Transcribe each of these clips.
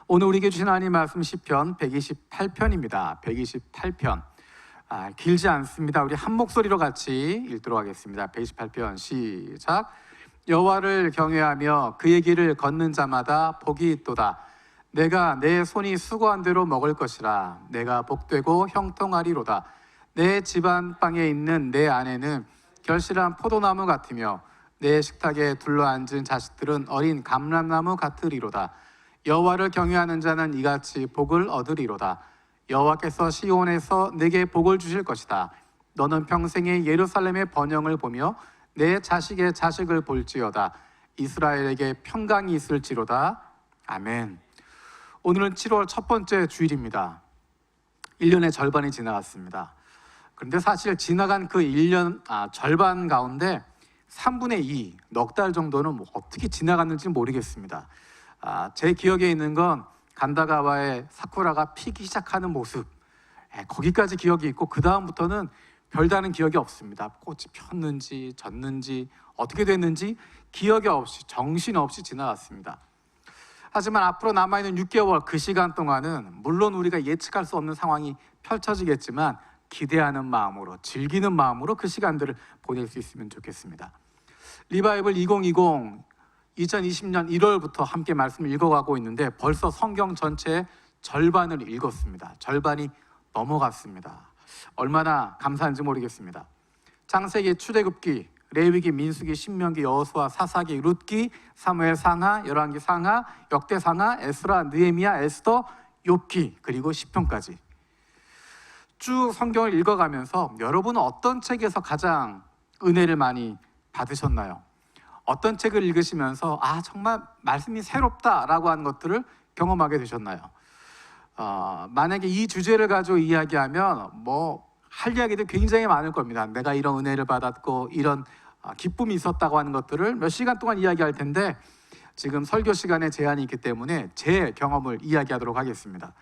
오늘 우리에게 주신 하나님 말씀 시편 128편입니다. 128편. 길지 않습니다. 우리 한 목소리로 같이 읽도록 하겠습니다. 128편 시작. 여호와를 경외하며 그의 길을 걷는 자마다 복이 있도다. 내가 내 손이 수고한 대로 먹을 것이라. 내가 복되고 형통하리로다. 내 집안 방에 있는 내 아내는 결실한 포도나무 같으며 내 식탁에 둘러앉은 자식들은 어린 감람나무 같으리로다. 여호와를 경외하는 자는 이같이 복을 얻으리로다. 여호와께서 시온에서 내게 복을 주실 것이다. 너는 평생에 예루살렘의 번영을 보며 내 자식의 자식을 볼지어다. 이스라엘에게 평강이 있을지로다. 아멘. 오늘은 7월 첫 번째 주일입니다. 1년의 절반이 지나갔습니다. 그런데 사실 지나간 그 1년 절반 가운데 3분의 2, 넉 달 정도는 어떻게 지나갔는지 모르겠습니다. 제 기억에 있는 건 간다가와의 사쿠라가 피기 시작하는 모습, 거기까지 기억이 있고 그 다음부터는 별다른 기억이 없습니다. 꽃이 폈는지 졌는지 어떻게 됐는지 기억이 없이 정신없이 지나갔습니다. 하지만 앞으로 남아있는 6개월 그 시간 동안은 물론 우리가 예측할 수 없는 상황이 펼쳐지겠지만 기대하는 마음으로, 즐기는 마음으로 그 시간들을 보낼 수 있으면 좋겠습니다. 리바이블 2020년 1월부터 함께 말씀을 읽어가고 있는데 벌써 성경 전체의 절반을 읽었습니다. 절반이 넘어갔습니다. 얼마나 감사한지 모르겠습니다. 창세기, 출애굽기, 레위기, 민수기, 신명기, 여호수아, 사사기, 룻기, 사무엘 상하, 열왕기 상하, 역대 상하, 에스라, 느헤미야, 에스더, 욥기, 그리고 시편까지 쭉 성경을 읽어가면서 여러분은 어떤 책에서 가장 은혜를 많이 받으셨나요? 어떤 책을 읽으시면서 정말 말씀이 새롭다라고 하는 것들을 경험하게 되셨나요? 만약에 이 주제를 가지고 이야기하면 할 이야기도 굉장히 많을 겁니다. 내가 이런 은혜를 받았고 이런 기쁨이 있었다고 하는 것들을 몇 시간 동안 이야기할 텐데 지금 설교 시간에 제한이 있기 때문에 제 경험을 이야기하도록 하겠습니다.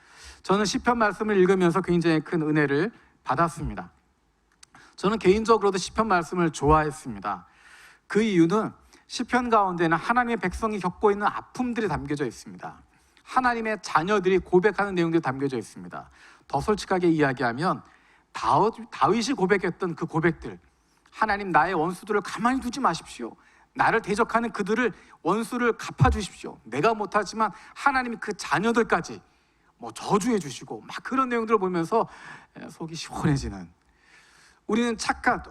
저는 시편 말씀을 읽으면서 굉장히 큰 은혜를 받았습니다. 저는 개인적으로도 시편 말씀을 좋아했습니다. 그 이유는 시편 가운데는 하나님의 백성이 겪고 있는 아픔들이 담겨져 있습니다. 하나님의 자녀들이 고백하는 내용들이 담겨져 있습니다. 더 솔직하게 이야기하면 다윗이 고백했던 그 고백들, 하나님 나의 원수들을 가만히 두지 마십시오. 나를 대적하는 그들을 원수를 갚아주십시오. 내가 못하지만 하나님이 그 자녀들까지 저주해 주시고 그런 내용들을 보면서 속이 시원해지는, 우리는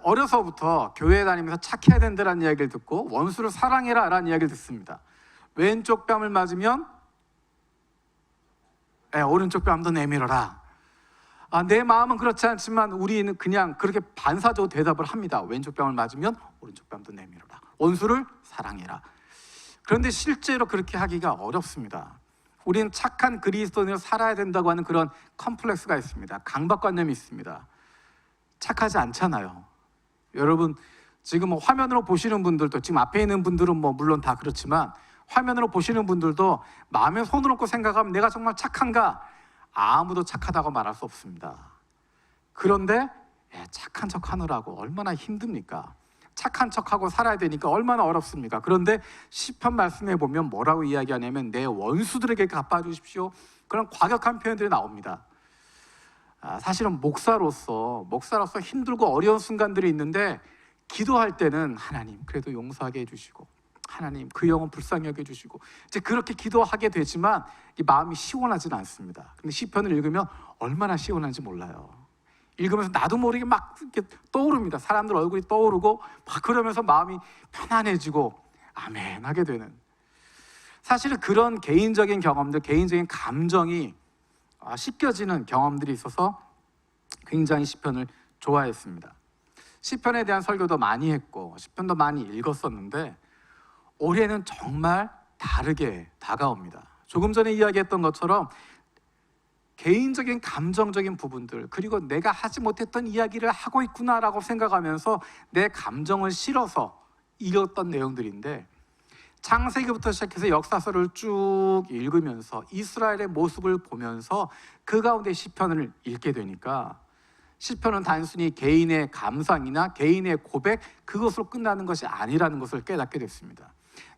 어려서부터 교회에 다니면서 착해야 된다는 이야기를 듣고 원수를 사랑해라 라는 이야기를 듣습니다. 왼쪽 뺨을 맞으면 오른쪽 뺨도 내밀어라. 내 마음은 그렇지 않지만 우리는 그냥 그렇게 반사적으로 대답을 합니다. 왼쪽 뺨을 맞으면 오른쪽 뺨도 내밀어라. 원수를 사랑해라. 그런데 실제로 그렇게 하기가 어렵습니다. 우리는 착한 그리스도인으로 살아야 된다고 하는 그런 컴플렉스가 있습니다. 강박관념이 있습니다. 착하지 않잖아요. 여러분 지금 화면으로 보시는 분들도, 지금 앞에 있는 분들은 물론 다 그렇지만 화면으로 보시는 분들도 마음에 손을 얹고 생각하면 내가 정말 착한가? 아무도 착하다고 말할 수 없습니다. 그런데 착한 척 하느라고 얼마나 힘듭니까? 착한 척하고 살아야 되니까 얼마나 어렵습니까? 그런데 시편 말씀에 보면 뭐라고 이야기하냐면 내 원수들에게 갚아주십시오. 그런 과격한 표현들이 나옵니다. 사실은 목사로서 힘들고 어려운 순간들이 있는데 기도할 때는 하나님 그래도 용서하게 해주시고, 하나님 그 영혼 불쌍히 여겨주시고, 이제 그렇게 기도하게 되지만 이 마음이 시원하지는 않습니다. 근데 시편을 읽으면 얼마나 시원한지 몰라요. 읽으면서 나도 모르게 이렇게 떠오릅니다. 사람들 얼굴이 떠오르고 그러면서 마음이 편안해지고 아멘 하게 되는, 사실은 그런 개인적인 경험들, 개인적인 감정이 씻겨지는 경험들이 있어서 굉장히 시편을 좋아했습니다. 시편에 대한 설교도 많이 했고 시편도 많이 읽었었는데 올해는 정말 다르게 다가옵니다. 조금 전에 이야기했던 것처럼 개인적인 감정적인 부분들, 그리고 내가 하지 못했던 이야기를 하고 있구나라고 생각하면서 내 감정을 실어서 읽었던 내용들인데, 창세기부터 시작해서 역사서를 쭉 읽으면서 이스라엘의 모습을 보면서 그 가운데 시편을 읽게 되니까 시편은 단순히 개인의 감상이나 개인의 고백, 그것으로 끝나는 것이 아니라는 것을 깨닫게 됐습니다.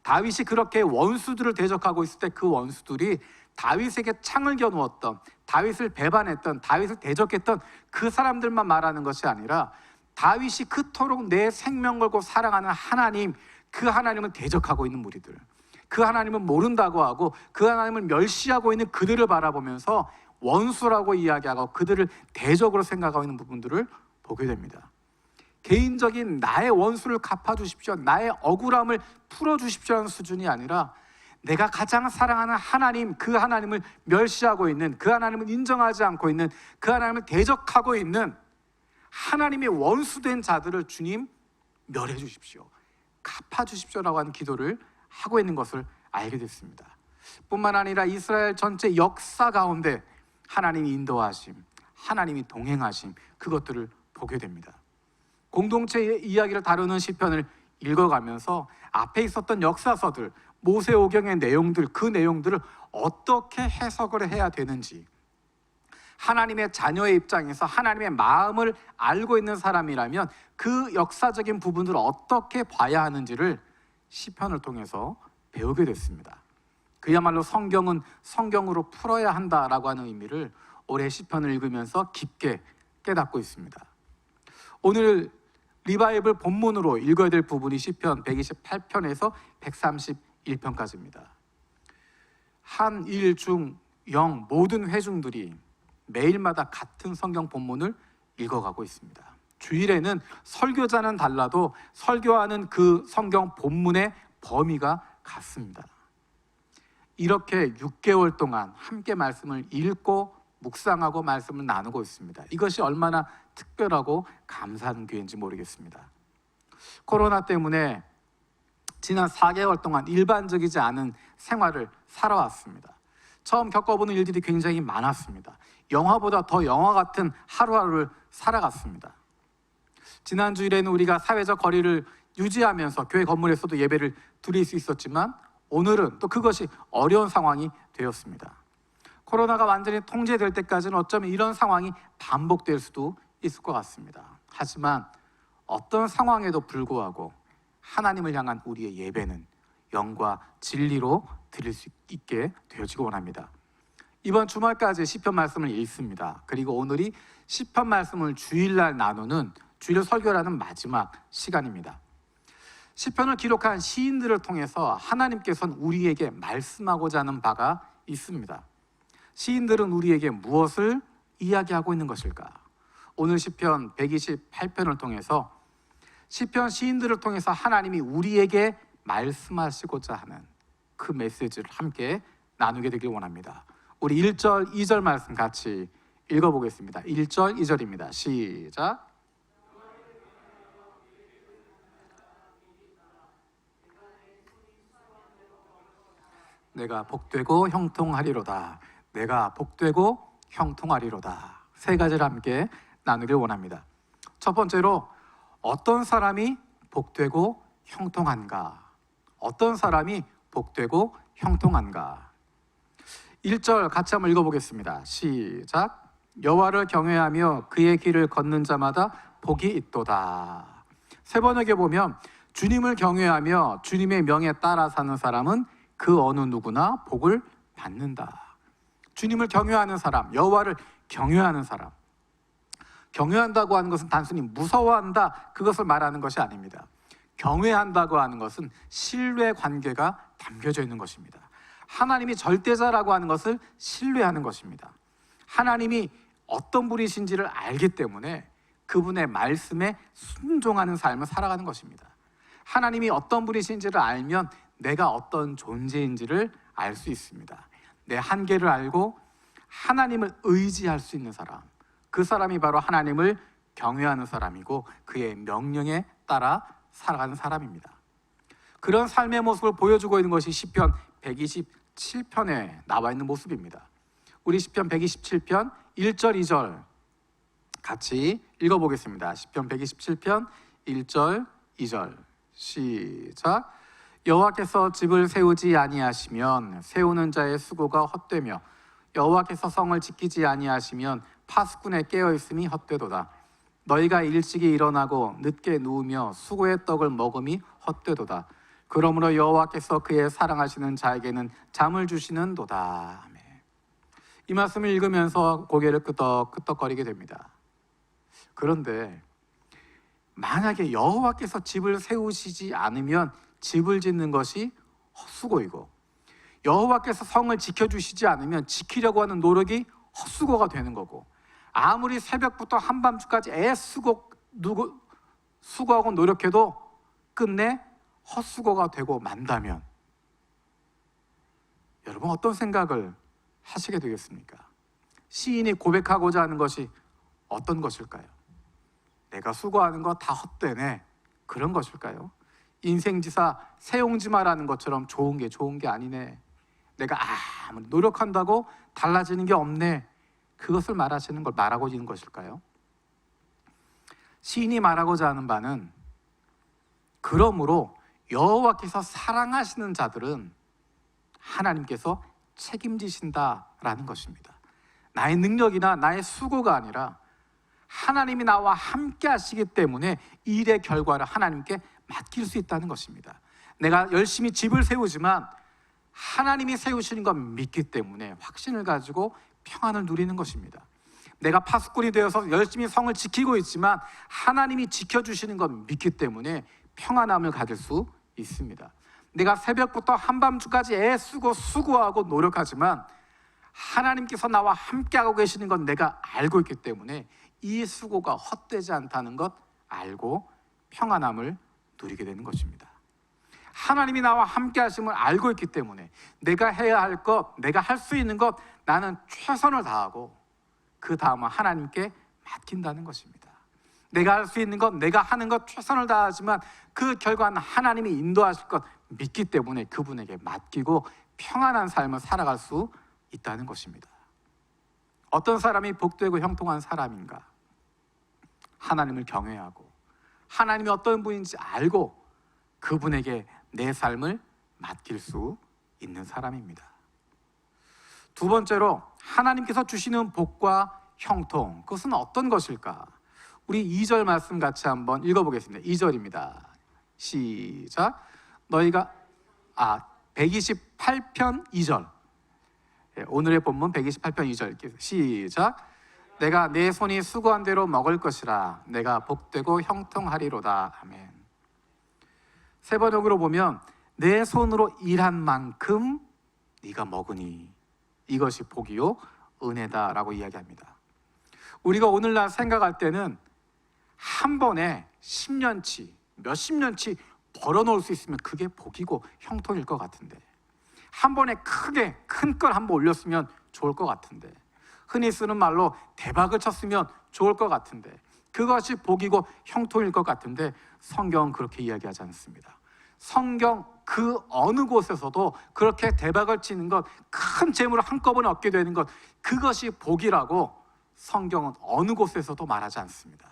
다윗이 그렇게 원수들을 대적하고 있을 때 그 원수들이 다윗에게 창을 겨누었던, 다윗을 배반했던, 다윗을 대적했던 그 사람들만 말하는 것이 아니라 다윗이 그토록 내 생명 걸고 사랑하는 하나님, 그 하나님을 대적하고 있는 무리들, 그 하나님을 모른다고 하고 그 하나님을 멸시하고 있는 그들을 바라보면서 원수라고 이야기하고 그들을 대적으로 생각하고 있는 부분들을 보게 됩니다. 개인적인 나의 원수를 갚아주십시오, 나의 억울함을 풀어주십시오 하는 수준이 아니라 내가 가장 사랑하는 하나님, 그 하나님을 멸시하고 있는, 그 하나님을 인정하지 않고 있는, 그 하나님을 대적하고 있는 하나님의 원수된 자들을 주님 멸해 주십시오, 갚아 주십시오라고 하는 기도를 하고 있는 것을 알게 됐습니다. 뿐만 아니라 이스라엘 전체 역사 가운데 하나님이 인도하심, 하나님이 동행하심, 그것들을 보게 됩니다. 공동체의 이야기를 다루는 시편을 읽어가면서 앞에 있었던 역사서들, 모세오경의 내용들, 그 내용들을 어떻게 해석을 해야 되는지, 하나님의 자녀의 입장에서 하나님의 마음을 알고 있는 사람이라면 그 역사적인 부분들을 어떻게 봐야 하는지를 시편을 통해서 배우게 됐습니다. 그야말로 성경은 성경으로 풀어야 한다라고 하는 의미를 올해 시편을 읽으면서 깊게 깨닫고 있습니다. 오늘 리바이블 본문으로 읽어야 될 부분이 시편 128편에서 131편까지입니다. 한, 일, 중, 영 모든 회중들이 매일마다 같은 성경 본문을 읽어가고 있습니다. 주일에는 설교자는 달라도 설교하는 그 성경 본문의 범위가 같습니다. 이렇게 6개월 동안 함께 말씀을 읽고 묵상하고 말씀을 나누고 있습니다. 이것이 얼마나 특별하고 감사한 교회인지 모르겠습니다. 코로나 때문에 지난 4개월 동안 일반적이지 않은 생활을 살아왔습니다. 처음 겪어보는 일들이 굉장히 많았습니다. 영화보다 더 영화 같은 하루하루를 살아갔습니다. 지난 주일에는 우리가 사회적 거리를 유지하면서 교회 건물에서도 예배를 드릴 수 있었지만 오늘은 또 그것이 어려운 상황이 되었습니다. 코로나가 완전히 통제될 때까지는 어쩌면 이런 상황이 반복될 수도 있을 것 같습니다. 하지만 어떤 상황에도 불구하고 하나님을 향한 우리의 예배는 영과 진리로 드릴 수 있게 되어지고 원합니다. 이번 주말까지 시편 말씀을 읽습니다. 그리고 오늘이 시편 말씀을 주일날 나누는 주일 설교라는 마지막 시간입니다. 시편을 기록한 시인들을 통해서 하나님께서는 우리에게 말씀하고자 하는 바가 있습니다. 시인들은 우리에게 무엇을 이야기하고 있는 것일까? 오늘 시편 128편을 통해서 시편 시인들을 통해서 하나님이 우리에게 말씀하시고자 하는 그 메시지를 함께 나누게 되길 원합니다. 우리 1절, 2절 말씀 같이 읽어보겠습니다. 1절, 2절입니다. 시작. 내가 복되고 형통하리로다. 내가 복되고 형통하리로다. 세 가지를 함께 나누길 원합니다. 첫 번째로 어떤 사람이 복되고 형통한가? 어떤 사람이 복되고 형통한가? 1절 같이 한번 읽어보겠습니다. 시작. 여호와를 경외하며 그의 길을 걷는 자마다 복이 있도다. 세 번역에 보면 주님을 경외하며 주님의 명에 따라 사는 사람은 그 어느 누구나 복을 받는다. 주님을 경외하는 사람, 여호와를 경외하는 사람. 경외한다고 하는 것은 단순히 무서워한다, 그것을 말하는 것이 아닙니다. 경외한다고 하는 것은 신뢰 관계가 담겨져 있는 것입니다. 하나님이 절대자라고 하는 것을 신뢰하는 것입니다. 하나님이 어떤 분이신지를 알기 때문에 그분의 말씀에 순종하는 삶을 살아가는 것입니다. 하나님이 어떤 분이신지를 알면 내가 어떤 존재인지를 알 수 있습니다. 내 한계를 알고 하나님을 의지할 수 있는 사람, 그 사람이 바로 하나님을 경외하는 사람이고 그의 명령에 따라 살아가는 사람입니다. 그런 삶의 모습을 보여주고 있는 것이 시편 127편에 나와 있는 모습입니다. 우리 시편 127편 1절 2절 같이 읽어보겠습니다. 시편 127편 1절 2절 시작. 여호와께서 집을 세우지 아니하시면 세우는 자의 수고가 헛되며 여호와께서 성을 지키지 아니하시면 파수꾼의 깨어있음이 헛되도다. 너희가 일찍이 일어나고 늦게 누우며 수고의 떡을 먹음이 헛되도다. 그러므로 여호와께서 그의 사랑하시는 자에게는 잠을 주시는도다. 아멘. 이 말씀을 읽으면서 고개를 끄덕끄덕거리게 됩니다. 그런데 만약에 여호와께서 집을 세우시지 않으면 집을 짓는 것이 헛수고이고, 여호와께서 성을 지켜주시지 않으면 지키려고 하는 노력이 헛수고가 되는 거고, 아무리 새벽부터 한밤중까지 수고하고 노력해도 끝내 헛수고가 되고 만다면 여러분 어떤 생각을 하시게 되겠습니까? 시인이 고백하고자 하는 것이 어떤 것일까요? 내가 수고하는 거 다 헛되네, 그런 것일까요? 인생지사 세용지마라는 것처럼 좋은 게 아니네, 내가 아무리 노력한다고 달라지는 게 없네, 그것을 말하고 있는 것일까요? 시인이 말하고자 하는 바는, 그러므로 여호와께서 사랑하시는 자들은 하나님께서 책임지신다라는 것입니다. 나의 능력이나 나의 수고가 아니라 하나님이 나와 함께 하시기 때문에 일의 결과를 하나님께 맡길 수 있다는 것입니다. 내가 열심히 집을 세우지만 하나님이 세우시는 건 믿기 때문에 확신을 가지고 평안을 누리는 것입니다. 내가 파수꾼이 되어서 열심히 성을 지키고 있지만 하나님이 지켜주시는 건 믿기 때문에 평안함을 가질 수 있습니다. 내가 새벽부터 한밤중까지 애쓰고 수고하고 노력하지만 하나님께서 나와 함께하고 계시는 건 내가 알고 있기 때문에 이 수고가 헛되지 않다는 것 알고 평안함을 누리게 되는 것입니다. 하나님이 나와 함께 하심을 알고 있기 때문에 내가 해야 할 것, 내가 할 수 있는 것, 나는 최선을 다하고 그 다음은 하나님께 맡긴다는 것입니다. 내가 할 수 있는 것, 내가 하는 것 최선을 다하지만 그 결과는 하나님이 인도하실 것 믿기 때문에 그분에게 맡기고 평안한 삶을 살아갈 수 있다는 것입니다. 어떤 사람이 복되고 형통한 사람인가? 하나님을 경외하고 하나님이 어떤 분인지 알고 그분에게 내 삶을 맡길 수 있는 사람입니다. 두 번째로 하나님께서 주시는 복과 형통, 그것은 어떤 것일까? 우리 2절 말씀 같이 한번 읽어보겠습니다. 2절입니다. 시작. 128편 2절. 오늘의 본문 128편 2절. 시작. 내가 내 손이 수고한 대로 먹을 것이라, 내가 복되고 형통하리로다. 아멘. 세 번역으로 보면 내 손으로 일한 만큼 네가 먹으니 이것이 복이요 은혜다라고 이야기합니다. 우리가 오늘날 생각할 때는 한 번에 10년치, 몇십 년치 벌어놓을 수 있으면 그게 복이고 형통일 것 같은데, 한 번에 크게 큰 걸 한번 올렸으면 좋을 것 같은데, 흔히 쓰는 말로 대박을 쳤으면 좋을 것 같은데, 그것이 복이고 형통일 것 같은데 성경은 그렇게 이야기하지 않습니다. 성경 그 어느 곳에서도 그렇게 대박을 치는 것, 큰 재물을 한꺼번에 얻게 되는 것, 그것이 복이라고 성경은 어느 곳에서도 말하지 않습니다.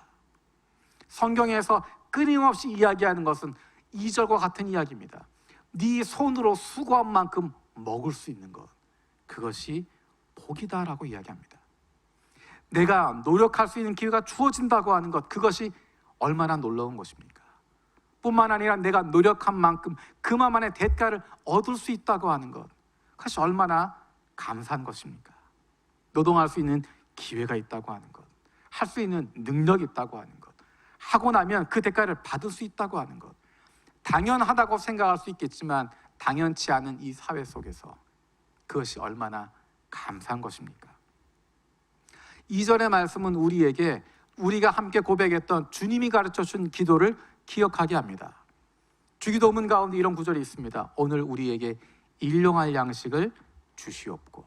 성경에서 끊임없이 이야기하는 것은 2절과 같은 이야기입니다. 네 손으로 수고한 만큼 먹을 수 있는 것, 그것이 복이다라고 이야기합니다. 내가 노력할 수 있는 기회가 주어진다고 하는 것, 그것이 얼마나 놀라운 것입니까? 뿐만 아니라 내가 노력한 만큼 그만큼의 대가를 얻을 수 있다고 하는 것, 그것이 얼마나 감사한 것입니까? 노동할 수 있는 기회가 있다고 하는 것, 할 수 있는 능력이 있다고 하는 것, 하고 나면 그 대가를 받을 수 있다고 하는 것, 당연하다고 생각할 수 있겠지만 당연치 않은 이 사회 속에서 그것이 얼마나 감사한 것입니까? 2절의 말씀은 우리에게 우리가 함께 고백했던 주님이 가르쳐준 기도를 기억하게 합니다. 주기도문 가운데 이런 구절이 있습니다. 오늘 우리에게 일용할 양식을 주시옵고.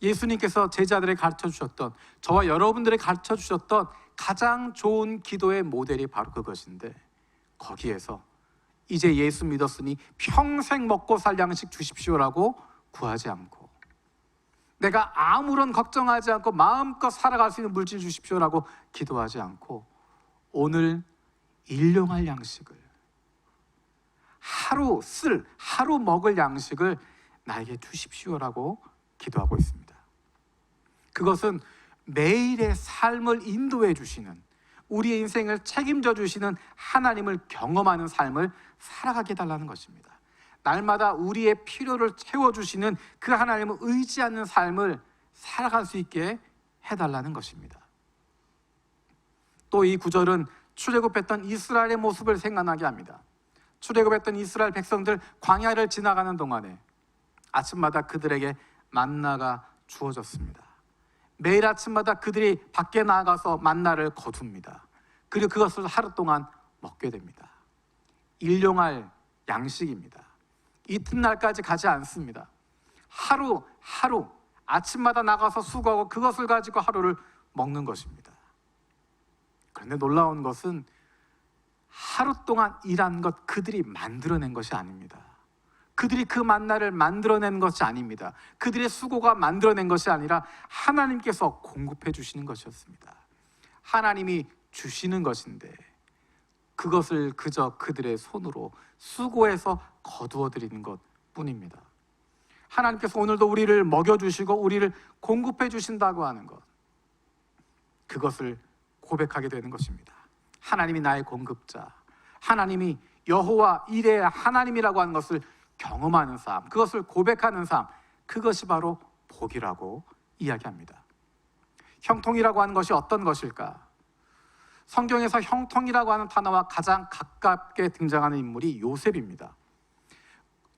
예수님께서 제자들에게 가르쳐주셨던, 저와 여러분들에게 가르쳐주셨던 가장 좋은 기도의 모델이 바로 그것인데, 거기에서 이제 예수 믿었으니 평생 먹고 살 양식 주십시오라고 구하지 않고, 내가 아무런 걱정하지 않고 마음껏 살아갈 수 있는 물질 주십시오라고 기도하지 않고, 오늘 일용할 양식을, 하루 먹을 양식을 나에게 주십시오라고 기도하고 있습니다. 그것은 매일의 삶을 인도해 주시는, 우리의 인생을 책임져 주시는 하나님을 경험하는 삶을 살아가게 해달라는 것입니다. 날마다 우리의 필요를 채워주시는 그 하나님을 의지하는 삶을 살아갈 수 있게 해달라는 것입니다. 또 이 구절은 출애굽했던 이스라엘의 모습을 생각나게 합니다. 출애굽했던 이스라엘 백성들 광야를 지나가는 동안에 아침마다 그들에게 만나가 주어졌습니다. 매일 아침마다 그들이 밖에 나가서 만나를 거둡니다. 그리고 그것을 하루 동안 먹게 됩니다. 일용할 양식입니다. 이튿날까지 가지 않습니다. 하루 아침마다 나가서 수고하고 그것을 가지고 하루를 먹는 것입니다. 그런데 놀라운 것은 하루 동안 일한 것 그들이 만들어낸 것이 아닙니다. 그들이 그 만나를 만들어낸 것이 아닙니다. 그들의 수고가 만들어낸 것이 아니라 하나님께서 공급해 주시는 것이었습니다. 하나님이 주시는 것인데 그것을 그저 그들의 손으로 수고해서 거두어 드리는 것뿐입니다. 하나님께서 오늘도 우리를 먹여주시고 우리를 공급해 주신다고 하는 것, 그것을 고백하게 되는 것입니다. 하나님이 나의 공급자, 하나님이 여호와 이레의 하나님이라고 하는 것을 경험하는 삶, 그것을 고백하는 삶, 그것이 바로 복이라고 이야기합니다. 형통이라고 하는 것이 어떤 것일까? 성경에서 형통이라고 하는 단어와 가장 가깝게 등장하는 인물이 요셉입니다.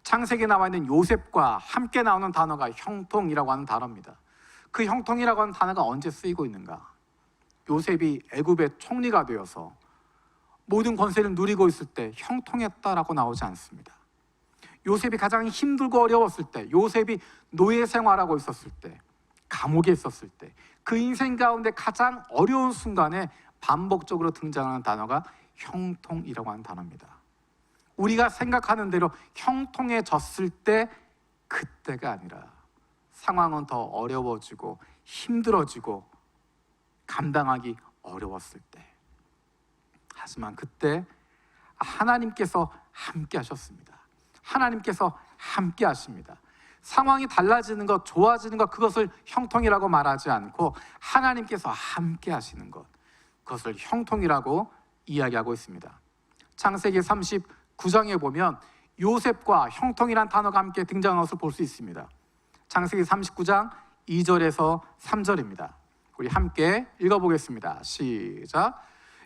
창세기에 나와 있는 요셉과 함께 나오는 단어가 형통이라고 하는 단어입니다. 그 형통이라고 하는 단어가 언제 쓰이고 있는가? 요셉이 애굽의 총리가 되어서 모든 권세를 누리고 있을 때 형통했다라고 나오지 않습니다. 요셉이 가장 힘들고 어려웠을 때, 요셉이 노예 생활하고 있었을 때, 감옥에 있었을 때, 그 인생 가운데 가장 어려운 순간에 반복적으로 등장하는 단어가 형통이라고 하는 단어입니다. 우리가 생각하는 대로 형통해졌을 때 그때가 아니라 상황은 더 어려워지고 힘들어지고 감당하기 어려웠을 때, 하지만 그때 하나님께서 함께 하셨습니다. 하나님께서 함께 하십니다. 상황이 달라지는 것, 좋아지는 것, 그것을 형통이라고 말하지 않고 하나님께서 함께 하시는 것, 그것을 형통이라고 이야기하고 있습니다. 창세기 39장에 보면 요셉과 형통이란 단어가 함께 등장한 것을 볼 수 있습니다. 창세기 39장 2절에서 3절입니다. 우리 함께 읽어보겠습니다. 시작.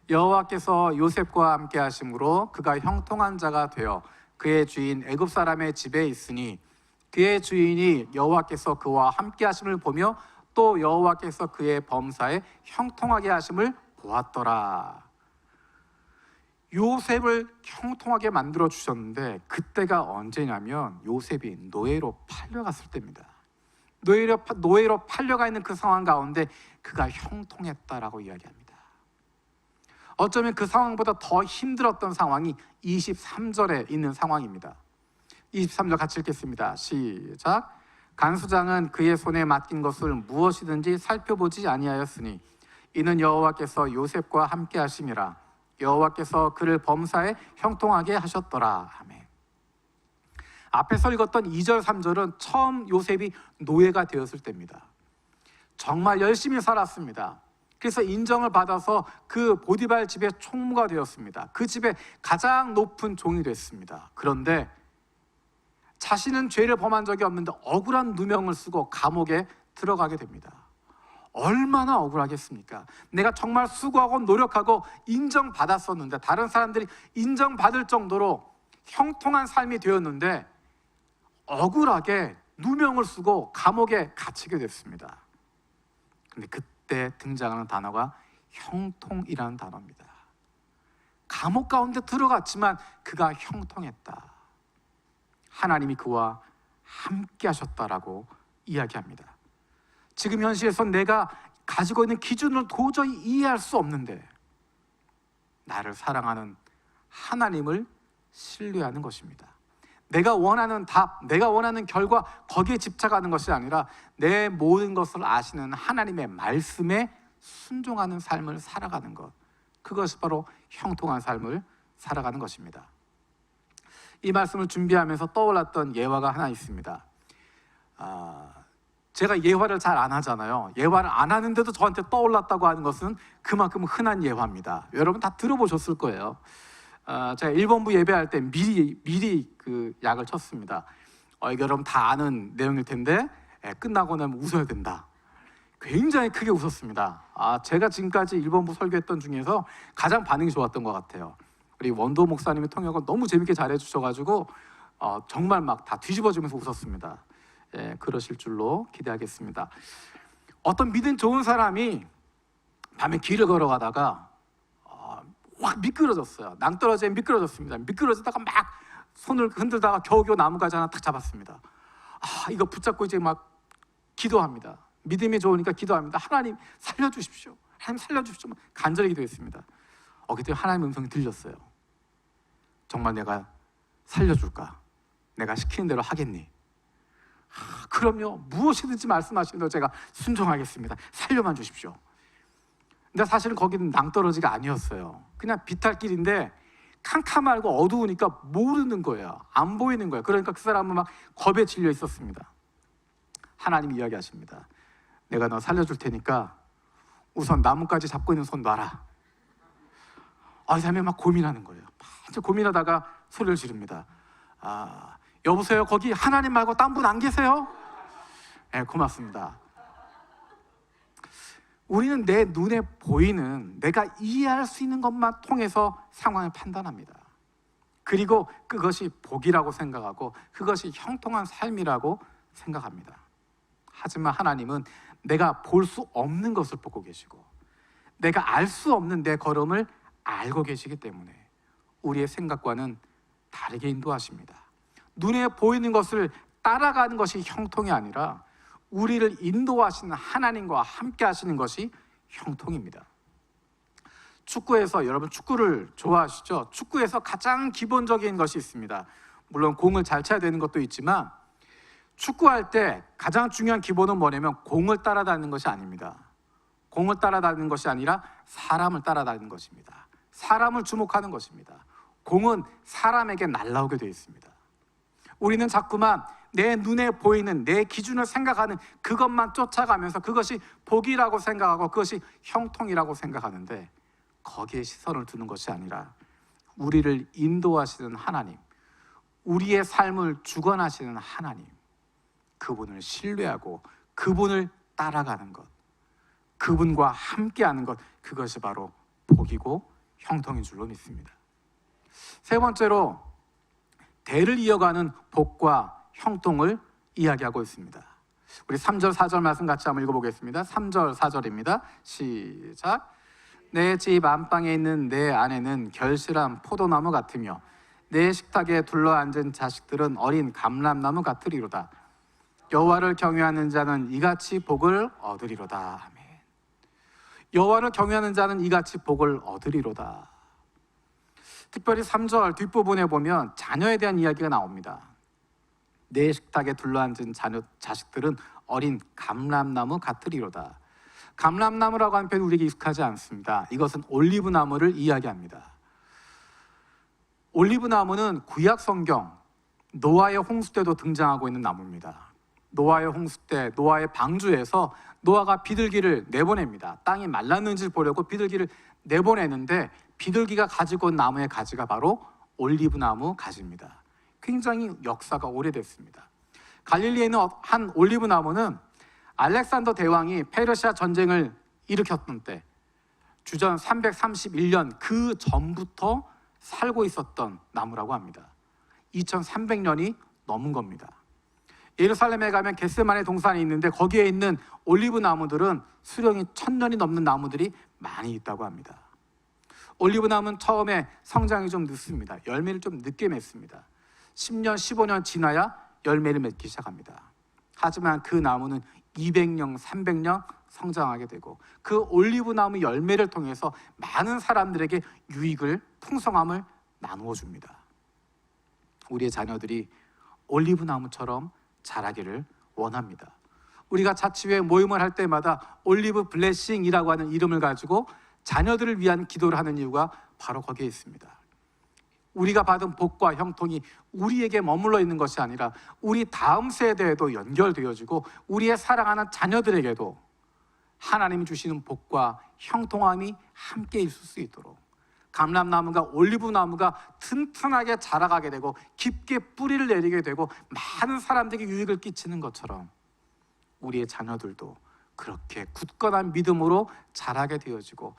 여호와께서 요셉과 함께 하심으로 그가 형통한 자가 되어 그의 주인 애굽 사람의 집에 있으니 그의 주인이 여호와께서 그와 함께 하심을 보며 또 여호와께서 그의 범사에 형통하게 하심을 보았더라. 요셉을 형통하게 만들어 주셨는데 그때가 언제냐면 요셉이 노예로 팔려갔을 때입니다. 노예로 팔려가 있는 그 상황 가운데 그가 형통했다라고 이야기합니다. 어쩌면 그 상황보다 더 힘들었던 상황이 23절에 있는 상황입니다. 23절 같이 읽겠습니다. 시작. 간수장은 그의 손에 맡긴 것을 무엇이든지 살펴보지 아니하였으니 이는 여호와께서 요셉과 함께 하심이라. 여호와께서 그를 범사에 형통하게 하셨더라. 아멘. 앞에서 읽었던 2절 3절은 처음 요셉이 노예가 되었을 때입니다. 정말 열심히 살았습니다. 그래서 인정을 받아서 그 보디발 집의 총무가 되었습니다. 그 집의 가장 높은 종이 됐습니다. 그런데 자신은 죄를 범한 적이 없는데 억울한 누명을 쓰고 감옥에 들어가게 됩니다. 얼마나 억울하겠습니까? 내가 정말 수고하고 노력하고 인정받았었는데, 다른 사람들이 인정받을 정도로 형통한 삶이 되었는데 억울하게 누명을 쓰고 감옥에 갇히게 됐습니다. 그런데 그때 등장하는 단어가 형통이라는 단어입니다. 감옥 가운데 들어갔지만 그가 형통했다. 하나님이 그와 함께 하셨다라고 이야기합니다. 지금 현실에서 내가 가지고 있는 기준을 도저히 이해할 수 없는데 나를 사랑하는 하나님을 신뢰하는 것입니다. 내가 원하는 답, 내가 원하는 결과, 거기에 집착하는 것이 아니라 내 모든 것을 아시는 하나님의 말씀에 순종하는 삶을 살아가는 것, 그것이 바로 형통한 삶을 살아가는 것입니다. 이 말씀을 준비하면서 떠올랐던 예화가 하나 있습니다. 제가 예화를 잘 안 하잖아요. 예화를 안 하는데도 저한테 떠올랐다고 하는 것은 그만큼 흔한 예화입니다. 여러분 다 들어보셨을 거예요. 제가 1번부 예배할 때 미리 그 약을 쳤습니다. 이게 여러분 다 아는 내용일 텐데 끝나고 나면 웃어야 된다. 굉장히 크게 웃었습니다. 제가 지금까지 1번부 설교했던 중에서 가장 반응이 좋았던 것 같아요. 우리 원도 목사님의 통역을 너무 재밌게 잘해 주셔가지고 정말 막 다 뒤집어지면서 웃었습니다. 그러실 줄로 기대하겠습니다. 어떤 믿음 좋은 사람이 밤에 길을 걸어가다가 확 미끄러졌어요. 낭떠러지에 미끄러졌습니다. 미끄러지다가 막 손을 흔들다가 겨우겨우 나무가지 하나 탁 잡았습니다. 이거 붙잡고 이제 막 기도합니다. 믿음이 좋으니까 기도합니다. 하나님 살려주십시오. 하나님 살려주십시오. 간절히 기도했습니다. 그때 하나님의 음성이 들렸어요. 정말 내가 살려줄까? 내가 시키는 대로 하겠니? 그럼요. 무엇이든지 말씀하시는 대로 제가 순종하겠습니다. 살려만 주십시오. 근데 사실은 거기는 낭떠러지가 아니었어요. 그냥 비탈길인데 캄캄하고 어두우니까 모르는 거예요. 안 보이는 거예요. 그러니까 그 사람은 막 겁에 질려 있었습니다. 하나님이 이야기하십니다. 내가 너 살려줄 테니까 우선 나뭇가지 잡고 있는 손 놔라. 이 사람이 막 고민하는 거예요. 막 고민하다가 소리를 지릅니다. 여보세요? 거기 하나님 말고 딴 분 안 계세요? 고맙습니다. 우리는 내 눈에 보이는 내가 이해할 수 있는 것만 통해서 상황을 판단합니다. 그리고 그것이 복이라고 생각하고 그것이 형통한 삶이라고 생각합니다. 하지만 하나님은 내가 볼 수 없는 것을 보고 계시고 내가 알 수 없는 내 걸음을 알고 계시기 때문에 우리의 생각과는 다르게 인도하십니다. 눈에 보이는 것을 따라가는 것이 형통이 아니라 우리를 인도하시는 하나님과 함께 하시는 것이 형통입니다. 축구에서, 여러분 축구를 좋아하시죠? 축구에서 가장 기본적인 것이 있습니다. 물론 공을 잘 차야 되는 것도 있지만 축구할 때 가장 중요한 기본은 뭐냐면 공을 따라다니는 것이 아닙니다. 공을 따라다니는 것이 아니라 사람을 따라다니는 것입니다. 사람을 주목하는 것입니다. 공은 사람에게 날아오게 되어 있습니다. 우리는 자꾸만 내 눈에 보이는 내 기준을 생각하는 그것만 쫓아가면서 그것이 복이라고 생각하고 그것이 형통이라고 생각하는데 거기에 시선을 두는 것이 아니라 우리를 인도하시는 하나님, 우리의 삶을 주관하시는 하나님, 그분을 신뢰하고 그분을 따라가는 것, 그분과 함께하는 것, 그것이 바로 복이고 형통인 줄로 믿습니다. 세 번째로 대를 이어가는 복과 형통을 이야기하고 있습니다. 우리 3절 4절 말씀 같이 한번 읽어보겠습니다. 3절 4절입니다. 시작. 내 집 안방에 있는 내 아내는 결실한 포도나무 같으며 내 식탁에 둘러앉은 자식들은 어린 감람나무 같으리로다. 여호와를 경외하는 자는 이같이 복을 얻으리로다. 아멘. 여호와를 경외하는 자는 이같이 복을 얻으리로다. 특별히 3절 뒷부분에 보면 자녀에 대한 이야기가 나옵니다. 내 식탁에 둘러앉은 자식들은 어린 감람나무 같으리로다. 감람나무라고 하는 표현은 우리에게 익숙하지 않습니다. 이것은 올리브나무를 이야기합니다. 올리브나무는 구약 성경 노아의 홍수 때도 등장하고 있는 나무입니다. 노아의 홍수 때 노아의 방주에서 노아가 비둘기를 내보냅니다. 땅이 말랐는지 보려고 비둘기를 내보내는데 비둘기가 가지고 온 나무의 가지가 바로 올리브나무 가지입니다. 굉장히 역사가 오래됐습니다. 갈릴리에 있는 한 올리브나무는 알렉산더 대왕이 페르시아 전쟁을 일으켰던 때 주전 331년 그 전부터 살고 있었던 나무라고 합니다. 2300년이 넘은 겁니다. 예루살렘에 가면 겟세마네 동산이 있는데 거기에 있는 올리브 나무들은 수령이 1000년이 넘는 나무들이 많이 있다고 합니다. 올리브 나무는 처음에 성장이 좀 늦습니다. 열매를 좀 늦게 맺습니다. 10년, 15년 지나야 열매를 맺기 시작합니다. 하지만 그 나무는 200년, 300년 성장하게 되고 그 올리브 나무 열매를 통해서 많은 사람들에게 유익을, 풍성함을 나누어 줍니다. 우리의 자녀들이 올리브 나무처럼 자라기를 원합니다. 우리가 자치회 모임을 할 때마다 올리브 블레싱이라고 하는 이름을 가지고 자녀들을 위한 기도를 하는 이유가 바로 거기에 있습니다. 우리가 받은 복과 형통이 우리에게 머물러 있는 것이 아니라 우리 다음 세대에도 연결되어지고 우리의 사랑하는 자녀들에게도 하나님이 주시는 복과 형통함이 함께 있을 수 있도록 감람나무가 올리브나무가 튼튼하게 자라가게 되고 깊게 뿌리를 내리게 되고 많은 사람들에게 유익을 끼치는 것처럼 우리의 자녀들도 그렇게 굳건한 믿음으로 자라게 되어지고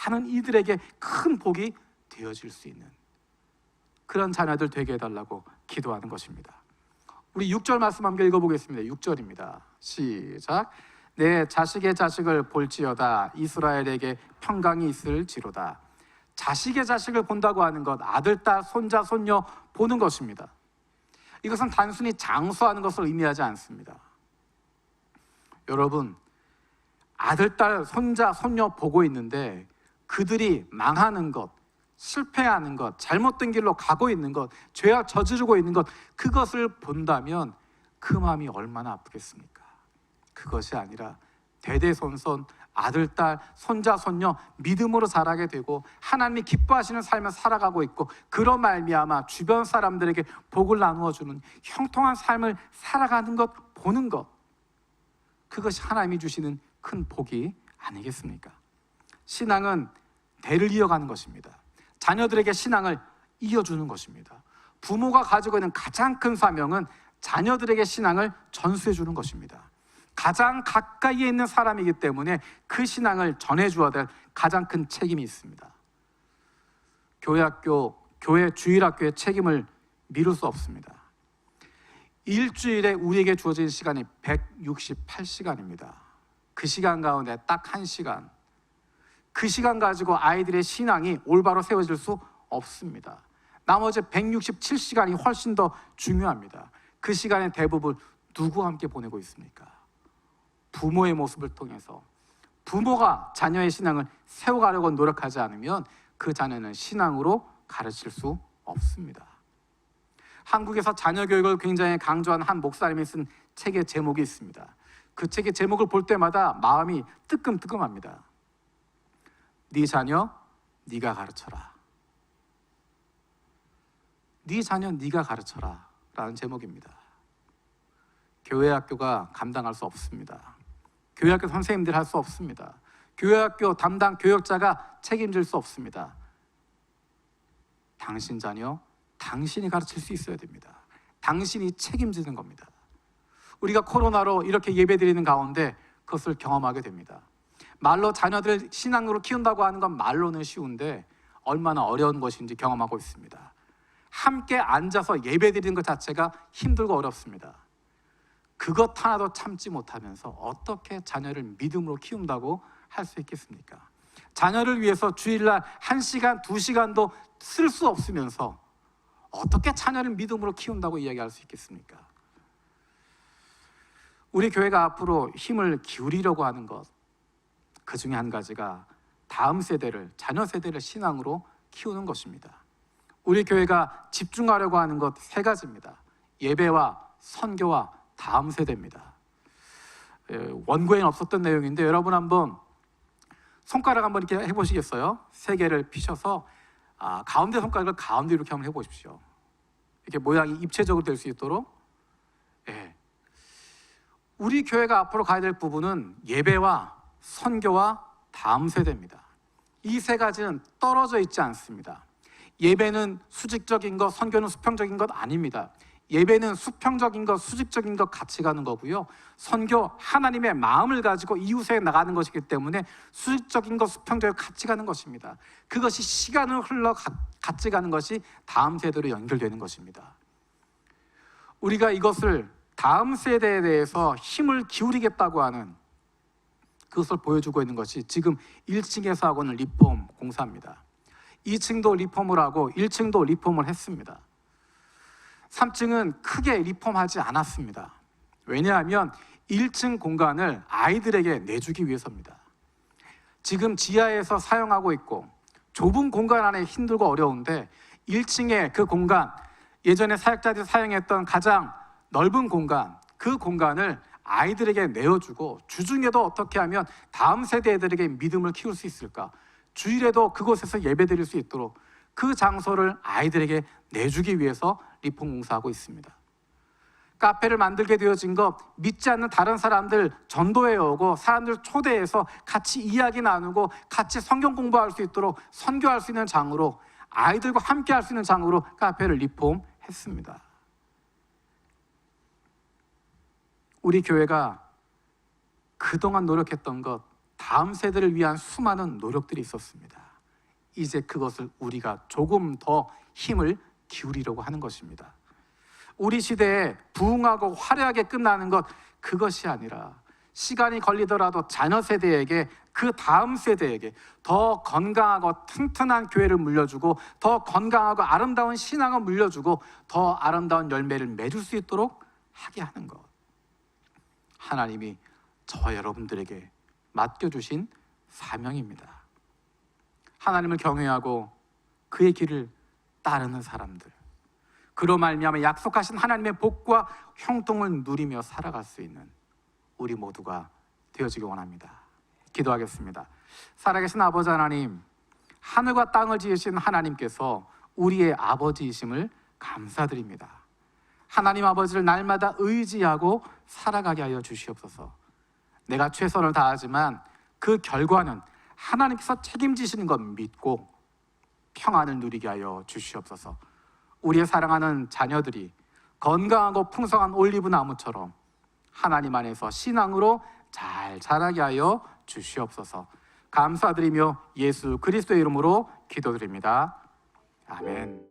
많은 이들에게 큰 복이 되어질 수 있는 그런 자녀들 되게 해달라고 기도하는 것입니다. 우리 6절 말씀 함께 읽어보겠습니다. 6절입니다. 시작. 내 자식의 자식을 볼지어다 이스라엘에게 평강이 있을지로다. 자식의 자식을 본다고 하는 것, 아들, 딸, 손자, 손녀 보는 것입니다. 이것은 단순히 장수하는 것을 의미하지 않습니다. 여러분, 아들, 딸, 손자, 손녀 보고 있는데 그들이 망하는 것, 실패하는 것, 잘못된 길로 가고 있는 것, 죄악 저지르고 있는 것, 그것을 본다면 그 마음이 얼마나 아프겠습니까? 그것이 아니라 대대손손 아들, 딸, 손자, 손녀 믿음으로 자라게 되고 하나님이 기뻐하시는 삶을 살아가고 있고 그런 말미암아 주변 사람들에게 복을 나누어주는 형통한 삶을 살아가는 것, 보는 것, 그것이 하나님이 주시는 큰 복이 아니겠습니까? 신앙은 대를 이어가는 것입니다. 자녀들에게 신앙을 이어주는 것입니다. 부모가 가지고 있는 가장 큰 사명은 자녀들에게 신앙을 전수해 주는 것입니다. 가장 가까이에 있는 사람이기 때문에 그 신앙을 전해주어야 될 가장 큰 책임이 있습니다. 교회 주일학교의 책임을 미룰 수 없습니다. 일주일에 우리에게 주어진 시간이 168시간입니다. 그 시간 가운데 딱 1시간, 그 시간 가지고 아이들의 신앙이 올바로 세워질 수 없습니다. 나머지 167시간이 훨씬 더 중요합니다. 그 시간의 대부분 누구와 함께 보내고 있습니까? 부모의 모습을 통해서 부모가 자녀의 신앙을 세워가려고 노력하지 않으면 그 자녀는 신앙으로 가르칠 수 없습니다. 한국에서 자녀 교육을 굉장히 강조한 한 목사님이 쓴 책의 제목이 있습니다. 그 책의 제목을 볼 때마다 마음이 뜨끔뜨끔합니다. 네 자녀 네가 가르쳐라. 네 자녀 네가 가르쳐라 라는 제목입니다. 교회 학교가 감당할 수 없습니다. 교회 학교 선생님들 할 수 없습니다. 교회 학교 담당 교역자가 책임질 수 없습니다. 당신 자녀 당신이 가르칠 수 있어야 됩니다. 당신이 책임지는 겁니다. 우리가 코로나로 이렇게 예배드리는 가운데 그것을 경험하게 됩니다. 말로 자녀들을 신앙으로 키운다고 하는 건 말로는 쉬운데 얼마나 어려운 것인지 경험하고 있습니다. 함께 앉아서 예배드리는 것 자체가 힘들고 어렵습니다. 그것 하나도 참지 못하면서 어떻게 자녀를 믿음으로 키운다고 할 수 있겠습니까? 자녀를 위해서 주일날 1시간, 2시간도 쓸 수 없으면서 어떻게 자녀를 믿음으로 키운다고 이야기할 수 있겠습니까? 우리 교회가 앞으로 힘을 기울이려고 하는 것, 그 중에 한 가지가 다음 세대를, 자녀 세대를 신앙으로 키우는 것입니다. 우리 교회가 집중하려고 하는 것 3가지입니다. 예배와 선교와 다음 세대입니다. 원고에는 없었던 내용인데 여러분 한번 손가락 한번 이렇게 해보시겠어요? 3개를 피셔서 가운데 손가락을 가운데 이렇게 한번 해보십시오. 이렇게 모양이 입체적으로 될 수 있도록. 우리 교회가 앞으로 가야 될 부분은 예배와 선교와 다음 세대입니다. 이 3가지는 떨어져 있지 않습니다. 예배는 수직적인 것, 선교는 수평적인 것 아닙니다. 예배는 수평적인 것, 수직적인 것 같이 가는 거고요. 선교, 하나님의 마음을 가지고 이웃에 나가는 것이기 때문에 수직적인 것, 수평적인 것 같이 가는 것입니다. 그것이 시간을 흘러 같이 가는 것이 다음 세대로 연결되는 것입니다. 우리가 이것을 다음 세대에 대해서 힘을 기울이겠다고 하는 그것을 보여주고 있는 것이 지금 1층에서 하고 있는 리폼 공사입니다. 2층도 리폼을 하고 1층도 리폼을 했습니다. 3층은 크게 리폼하지 않았습니다. 왜냐하면 1층 공간을 아이들에게 내주기 위해서입니다. 지금 지하에서 사용하고 있고 좁은 공간 안에 힘들고 어려운데 1층의 그 공간, 예전에 사역자들이 사용했던 가장 넓은 공간, 그 공간을 아이들에게 내어주고 주중에도 어떻게 하면 다음 세대들에게 믿음을 키울 수 있을까? 주일에도 그곳에서 예배드릴 수 있도록 그 장소를 아이들에게 내주기 위해서 리폼 공사하고 있습니다. 카페를 만들게 되어진 것, 믿지 않는 다른 사람들 전도해 오고 사람들 초대해서 같이 이야기 나누고 같이 성경 공부할 수 있도록 선교할 수 있는 장으로, 아이들과 함께 할 수 있는 장으로 카페를 리폼했습니다. 우리 교회가 그동안 노력했던 것, 다음 세대를 위한 수많은 노력들이 있었습니다. 이제 그것을 우리가 조금 더 힘을 기울이려고 하는 것입니다. 우리 시대에 부흥하고 화려하게 끝나는 것, 그것이 아니라 시간이 걸리더라도 자녀 세대에게, 그 다음 세대에게 더 건강하고 튼튼한 교회를 물려주고, 더 건강하고 아름다운 신앙을 물려주고, 더 아름다운 열매를 맺을 수 있도록 하게 하는 것, 하나님이 저와 여러분들에게 맡겨주신 사명입니다. 하나님을 경외하고 그의 길을 따르는 사람들, 그로 말미암아 약속하신 하나님의 복과 형통을 누리며 살아갈 수 있는 우리 모두가 되어지기 원합니다. 기도하겠습니다. 살아계신 아버지 하나님, 하늘과 땅을 지으신 하나님께서 우리의 아버지이심을 감사드립니다. 하나님 아버지를 날마다 의지하고 살아가게 하여 주시옵소서. 내가 최선을 다하지만 그 결과는 하나님께서 책임지시는 것 믿고 평안을 누리게 하여 주시옵소서. 우리의 사랑하는 자녀들이 건강하고 풍성한 올리브 나무처럼 하나님 안에서 신앙으로 잘 자라게 하여 주시옵소서. 감사드리며 예수 그리스도의 이름으로 기도드립니다. 아멘.